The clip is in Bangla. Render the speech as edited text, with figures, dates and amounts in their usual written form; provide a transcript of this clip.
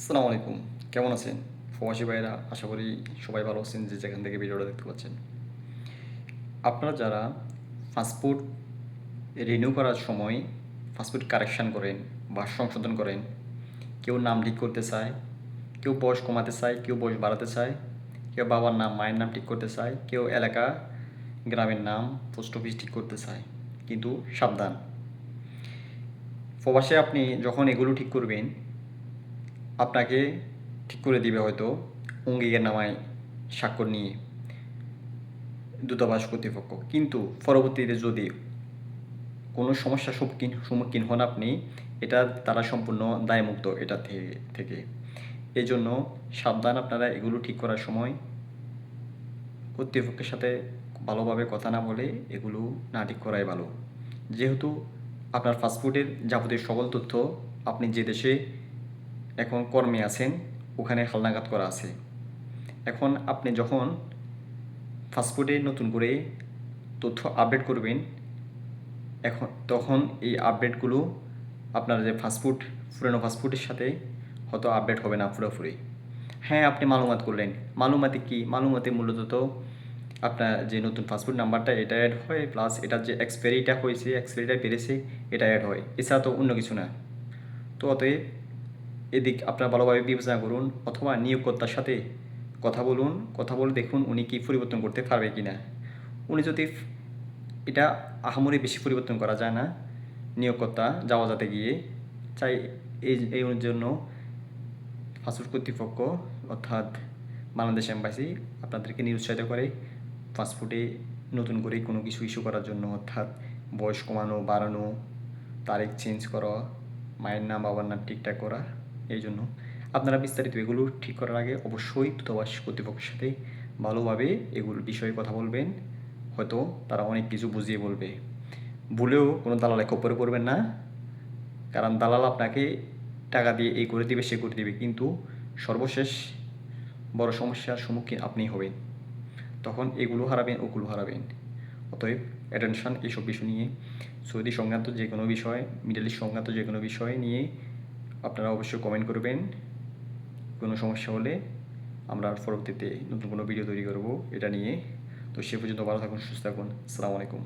আসসালামু আলাইকুম। কেমন আছেন? প্রবাসী ভাইয়েরা আশা করি সবাই ভালো আছেন যে যেখান থেকে ভিডিওটা দেখতে পাচ্ছেন। আপনারা যারা পাসপোর্ট রিনিউ করার সময় পাসপোর্ট কারেকশন করেন বা সংশোধন করেন, কেউ নাম ঠিক করতে চায়, কেউ বয়স কমাতে চায়, কেউ বয়স বাড়াতে চায়, কেউ বাবার নাম মায়ের নাম ঠিক করতে চায়, কেউ এলাকা গ্রামের নাম পোস্ট অফিস ঠিক করতে চায়। কিন্তু সাবধান, প্রবাসে আপনি যখন এগুলো ঠিক করবেন আপনাকে ঠিক করে দিবে হয়তো অঙ্গীকারনামায় স্বাক্ষর নিয়ে দূতাবাস কর্তৃপক্ষ। কিন্তু পরবর্তীতে যদি কোনো সমস্যার সম্মুখীন হন আপনি, এটা তারা সম্পূর্ণ দায়মুক্ত এটা থেকে। এই জন্য সাবধান, আপনারা এগুলো ঠিক করার সময় কর্তৃপক্ষের সাথে ভালোভাবে কথা না বলে এগুলো না ঠিক করাই ভালো। যেহেতু আপনার পাসপোর্টের যাবতীয় সকল তথ্য আপনি যে দেশে এখন কর্মে আছেন ওখানে হালনাগাদ করা আছে। এখন আপনি যখন পাসপোর্টে নতুন করে তথ্য আপডেট করবেন, তখন এই আপডেটগুলো আপনার যে পুরনো পাসপোর্টের সাথে হয়তো আপডেট হবে না পুরোপুরি। হ্যাঁ, আপনি মালুমাত করলেন, মালুমাতে কি? মালুমাতে মূলত তো আপনার যে নতুন পাসপোর্ট নাম্বারটা এটা অ্যাড হয়, প্লাস এটার যে এক্সপায়ারিটা হয়েছে, এক্সপায়ারিটা বেড়েছে, এটা অ্যাড হয়। এছাড়া তো অন্য কিছু না। তো অতএব এদিক আপনারা ভালোভাবে বিবেচনা করুন, অথবা নিয়োগকর্তার সাথে কথা বলুন, কথা বলে দেখুন উনি কি পরিবর্তন করতে পারবে কি না। উনি যদি এটা আহামরি বেশি পরিবর্তন করা যায় না, নিয়োগকর্তা যাওয়া যাতে গিয়ে চাই এই জন্য পাসপোর্ট কর্তৃপক্ষ অর্থাৎ বাংলাদেশ এম্বাসি আপনাদেরকে নিরুৎসাহিত করে পাসপোর্টে নতুন করে কোনো কিছু ইস্যু করার জন্য, অর্থাৎ বয়স কমানো বাড়ানো, তারিখ চেঞ্জ করা, মায়ের নাম বাবার নাম ঠিকঠাক করা। এই জন্য আপনারা বিস্তারিত এগুলো ঠিক করার আগে অবশ্যই দূতাবাস কর্তৃপক্ষের সাথে ভালোভাবে এগুলোর বিষয়ে কথা বলবেন। হয়তো তারা অনেক কিছু বুঝিয়ে বলবে। ভুলেও কোনো দালালে খপ্পরে পড়বেন না, কারণ দালাল আপনাকে টাকা দিয়ে এই করে দিবে সে করে দিবে, কিন্তু সর্বশেষ বড় সমস্যার সম্মুখীন আপনিই হবেন। তখন এগুলো হারাবেন, ওগুলো হারাবেন। অতএব অ্যাটেনশন এইসব বিষয় নিয়ে, সৌদি সংক্রান্ত যে কোনো বিষয়, মিডল ইস্ট সংক্রান্ত যে কোনো বিষয় নিয়ে আপনারা অবশ্যই কমেন্ট করবেন। কোনো সমস্যা হলে আমরা পরবর্তীতে নতুন কোনো ভিডিও তৈরি করব এটা নিয়ে। তো সে পর্যন্ত ভালো থাকুন, সুস্থ থাকুন। আসসালামু আলাইকুম।